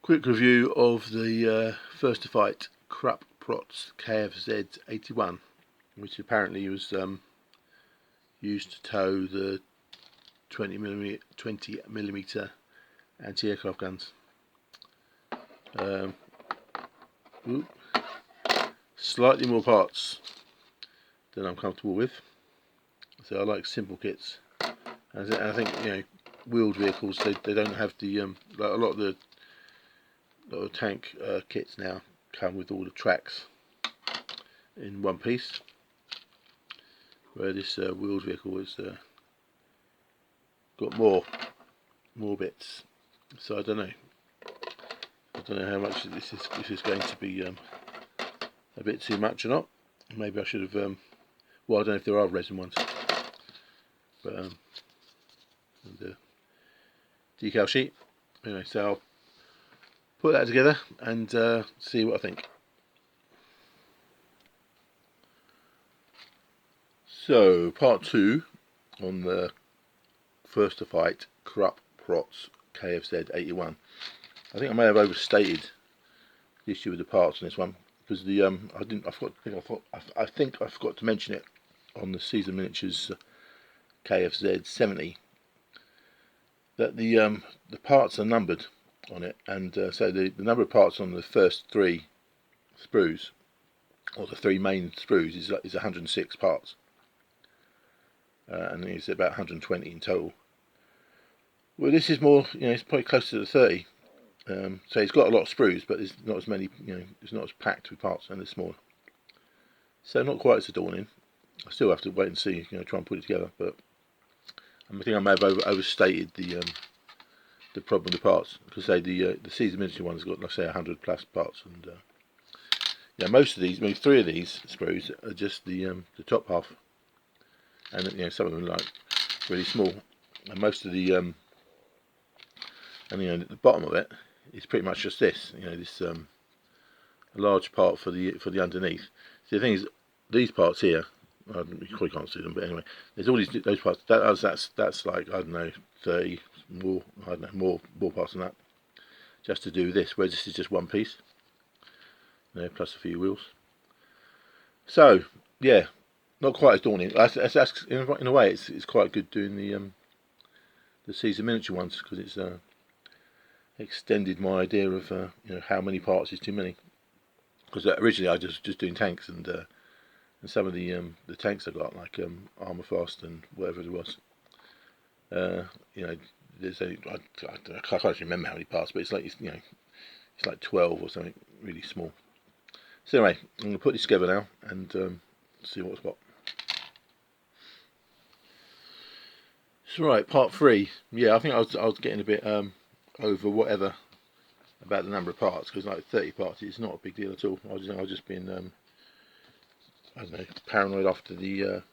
Quick review of the First to Fight Krupp-Protze KFZ81, which apparently was used to tow the 20mm anti-aircraft guns. Slightly more parts than I'm comfortable with, so I like simple kits. And I think, wheeled vehicles, they don't have the like a lot of the tank kits now come with all the tracks in one piece, where this wheeled vehicle has got more bits. So I don't know how much this is going to be a bit too much or not. Maybe I should have well, I don't know if there are resin ones, but the decal sheet. Anyway, so I'll put that together and see what I think. So, part 2 on the First to Fight Krupp-Protze KFZ81. I think I may have overstated the issue with the parts on this one, because the I think I forgot to mention it on the Season Miniatures KFZ70, that the parts are numbered on it, and so the number of parts on the first 3 sprues, or the 3 main sprues, is 106 parts, and it's about 120 in total. Well, this is more, it's probably close to the 30. So it's got a lot of sprues, but there's not as many, it's not as packed with parts, and they're smaller. So not quite as daunting. I still have to wait and see, try and put it together. But I think I may have overstated the problem with the parts, because say the Season Miniature one's got, like I say, 100 plus parts, and most of these, maybe 3 of these sprues are just the top half, and some of them are like really small, and most of the the bottom of it is pretty much just this, this a large part for the underneath. So the thing is, these parts here, you probably can't see them, but anyway, there's all those parts. That's like, I don't know, 30 more, I don't know, more parts than that, just to do this. Whereas this is just one piece, plus a few wheels. So yeah, not quite as daunting. That's in a way, it's quite good doing the Season Miniature ones, because it's extended my idea of how many parts is too many. Because originally I was just doing tanks, and some of the tanks I got, like Armour Fast and whatever it was, there's I can't actually remember how many parts, but it's like it's like 12 or something, really small. So anyway, I'm going to put this together now and see what's what. So right, part 3. Yeah, I think I was getting a bit over whatever about the number of parts, because like 30 parts is not a big deal at all. I was just being I don't know, paranoid after the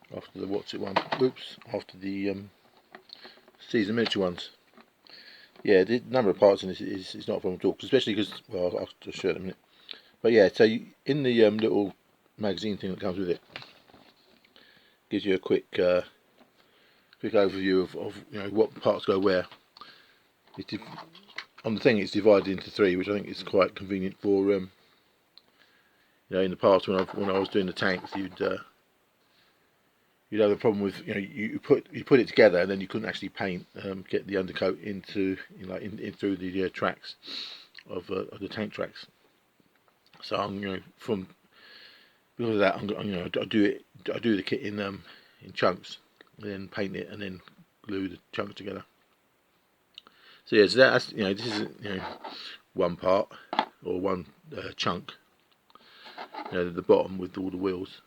what's it one? Oops, after the Season Miniature ones. Yeah, the number of parts in this is not a problem at all, especially because, well, I'll just show it in a minute. But yeah, so in the little magazine thing that comes with it, gives you a quick overview of what parts go where. On the thing, it's divided into 3, which I think is quite convenient for in the past when I was doing the tanks, you'd have a problem with you put it together, and then you couldn't actually paint, get the undercoat into in through the tracks of the tank tracks. So I'm from because of that, I do the kit in chunks, and then paint it, and then glue the chunks together. So yeah, so that's this is one part, or one chunk, the bottom with all the wheels.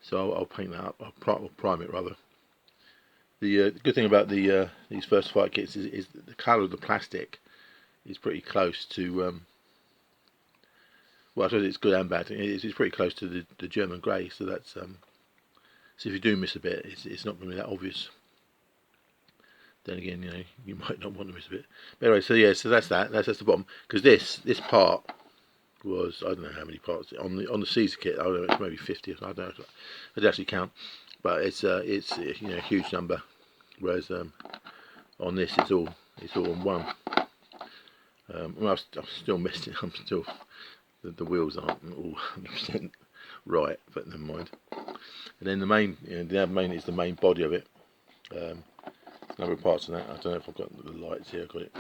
So I'll paint that up, or prime it rather. The good thing about these First to Fight kits is that the colour of the plastic is pretty close to well, I suppose it's good and bad. It's pretty close to the German grey, so that's so if you do miss a bit, it's not going to be that obvious. Then again, you might not want to miss a bit. But anyway, so yeah, so that's the bottom, because this part was, I don't know how many parts on the Caesar kit. I don't know, it's maybe 50. I don't know. I didn't actually count, but it's a huge number. Whereas on this, it's all in one. Well, I'm still missing. I'm still the wheels aren't all 100% right, but never mind. And then the main, the main is the main body of it. There's a number of parts of that. I don't know if I've got the lights here. I've got it.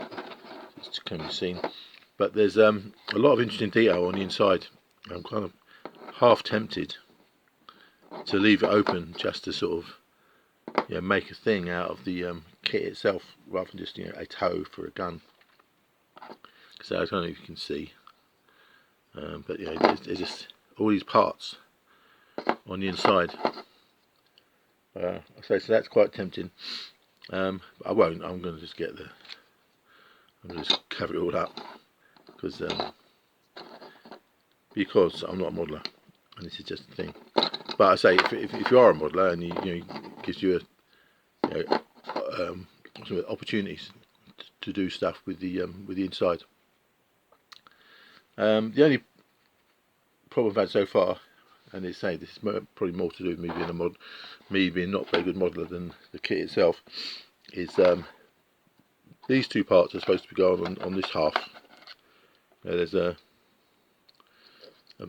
It can be seen. But there's a lot of interesting detail on the inside. I'm kind of half tempted to leave it open just to sort of make a thing out of the kit itself, rather than just a toe for a gun. So I don't know if you can see, but there's just all these parts on the inside. So that's quite tempting. But I won't. I'm going to just I'm going to just cover it all up because I'm not a modeller, and this is just a thing. But I say, if you are a modeller and it gives you some opportunities to do stuff with the inside. The only problem I've had so far, and this is probably more to do with me being not a very good modeller than the kit itself, is these two parts are supposed to be going on this half. There's a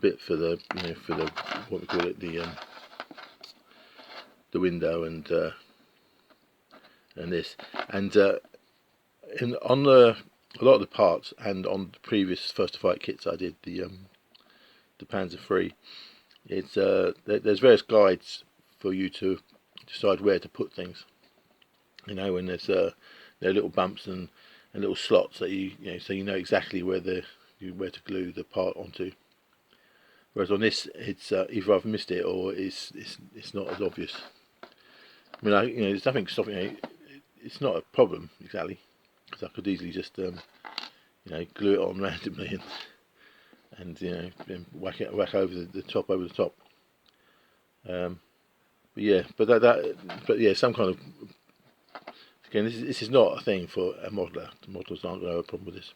bit for the what we call it, the window and this, and on a lot of the parts, and on the previous First to Fight kits I did, the Panzer III, it's there's various guides for you to decide where to put things. When there's there are little bumps and little slots that so you know exactly where to glue the part onto. Whereas on this, it's either I've missed it or it's not as obvious. I mean, there's nothing stopping it. It's not a problem exactly, because I could easily just glue it on randomly and whack over the top over the top. But yeah, some kind of, again, this is not a thing for a modeller. The modelers aren't going to have a problem with this.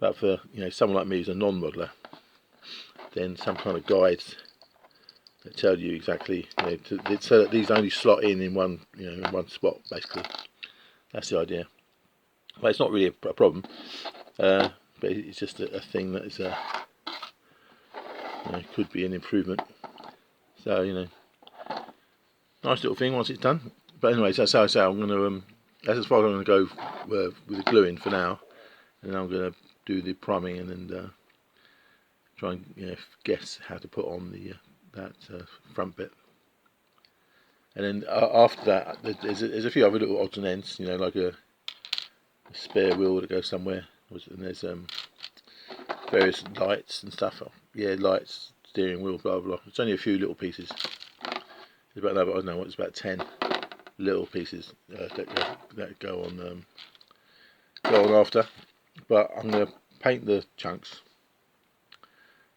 But for someone like me who's a non-modeller, then some kind of guides that tell you exactly, so that these only slot in one spot, basically. That's the idea. Well, it's not really a problem, but it's just a thing that is could be an improvement. So nice little thing once it's done. But anyway, so I'm going to that's as far as I'm going to go with the gluing for now, and then I'm going to do the priming and then try and guess how to put on that front bit. And then after that, there's a few other little odds and ends, like a spare wheel that goes somewhere, and there's various lights and stuff. Lights, steering wheel, blah blah blah. It's only a few little pieces. It's about, I don't know, it's about 10 little pieces that go on after. But I'm going to paint the chunks,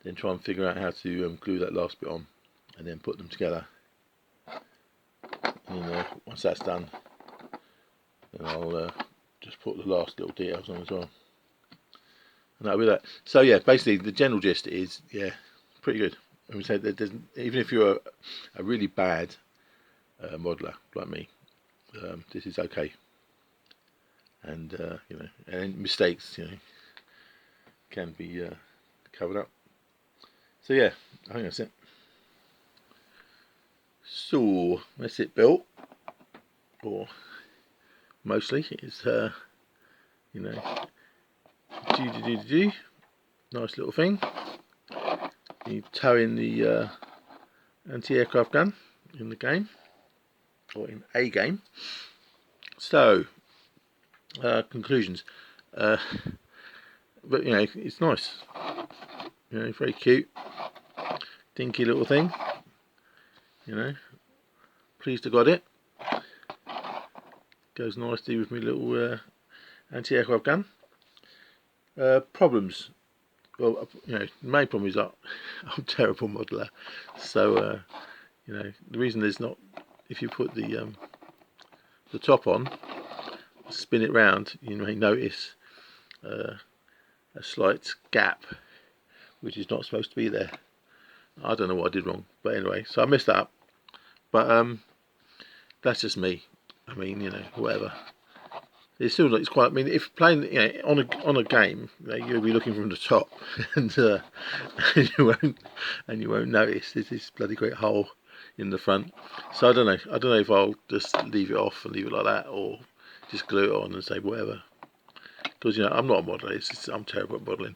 then try and figure out how to glue that last bit on, and then put them together. And once that's done, then I'll just put the last little details on as well, and that'll be that. So yeah, basically the general gist is pretty good. I would say that even if you're a really bad modeller like me, this is okay. And and mistakes can be covered up. So yeah, I think that's it. So that's it built, or mostly. It's nice little thing. You tow in the anti-aircraft gun in the game, or in a game. So conclusions, but it's nice. Very cute, dinky little thing. Pleased I got it. Goes nicely with my little anti-aircraft gun. Problems. Well, the main problem is that I'm a terrible modeller. So, the reason there's not, if you put the top on, spin it round, you may notice a slight gap, which is not supposed to be there. I don't know what I did wrong, but anyway, so I messed that up. But that's just me. I mean, whatever. it's still it's quite. I mean, if playing on a game, you'll be looking from the top, and and you won't notice there's this bloody great hole in the front. So I don't know. I don't know if I'll just leave it off and leave it like that, or just glue it on and say whatever. Because I'm not a modeler. I'm terrible at modelling.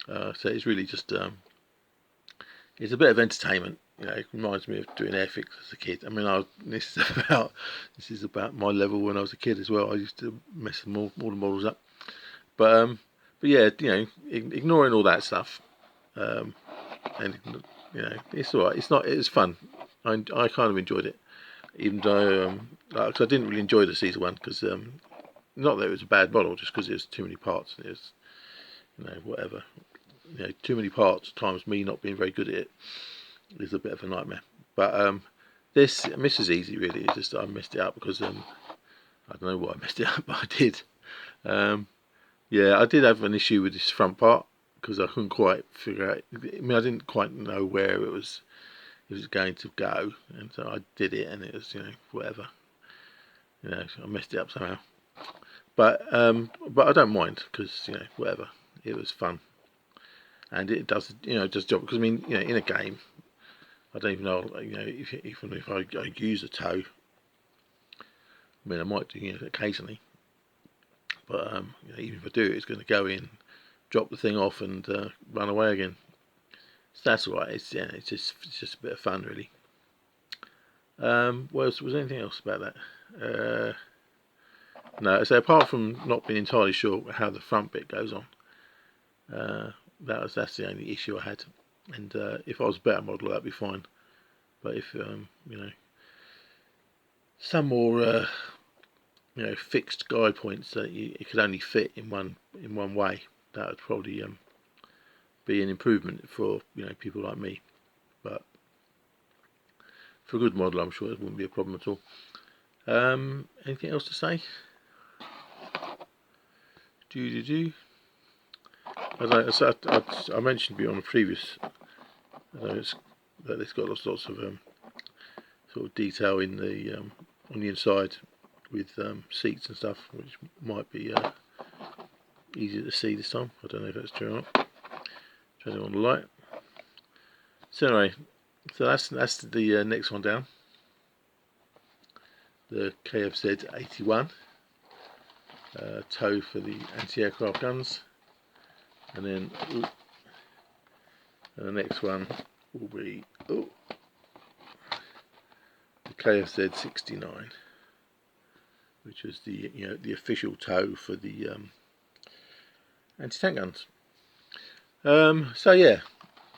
So it's really just it's a bit of entertainment. It reminds me of doing airfix as a kid. I mean, this is about my level when I was a kid as well. I used to mess all the models up. But yeah, ignoring all that stuff, and it's all right. It's fun. I kind of enjoyed it, even though cause I didn't really enjoy the Caesar one because not that it was a bad model, just because there's too many parts. And there's whatever. Too many parts times me not being very good at it is a bit of a nightmare. But this is easy really. It's just I messed it up because I don't know why I messed it up, but I did. Yeah, I did have an issue with this front part because I couldn't quite figure out. I mean, I didn't quite know where it was going to go, and so I did it, and it was whatever. I messed it up somehow. But I don't mind because whatever. It was fun. And it does does job because I mean in a game I don't even know even if I use a toe, I mean I might do occasionally, but even if I do it's going to go in, drop the thing off and run away again. So that's alright. It's just a bit of fun really. Was there anything else about that? No. So apart from not being entirely sure how the front bit goes on, that's the only issue I had. And if I was a better modeler, that'd be fine. But if some more fixed guide points that it could only fit in one way, that would probably be an improvement for people like me. But for a good modeler, I'm sure it wouldn't be a problem at all. Anything else to say? I mentioned on a previous that it's got lots of sort of detail in the on the inside with seats and stuff, which might be easier to see this time. I don't know if that's true or not. Turn it on the light. So anyway, that's the next one down. The KFZ 81 tow for the anti-aircraft guns, and then the next one will be the KFZ 69, which was the the official tow for the anti-tank guns. So yeah,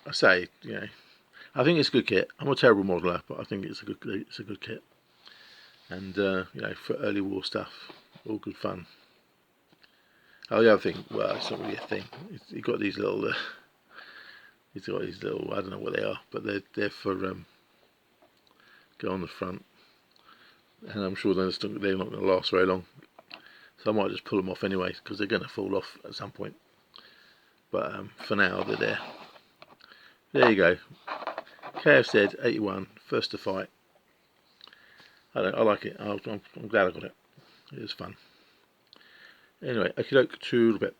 I say I think it's a good kit. I'm a terrible modeler, but I think it's a good kit. And for early war stuff, all good fun. Oh, the other thing, well, it's not really a thing. He's got these little, I don't know what they are, but they're for go on the front, and I'm sure they're not going to last very long. So I might just pull them off anyway, because they're going to fall off at some point. But for now, they're there. There you go. KFZ 81, first to fight. I like it. I'm glad I got it. It was fun. Anyway, okie doke, to a bit.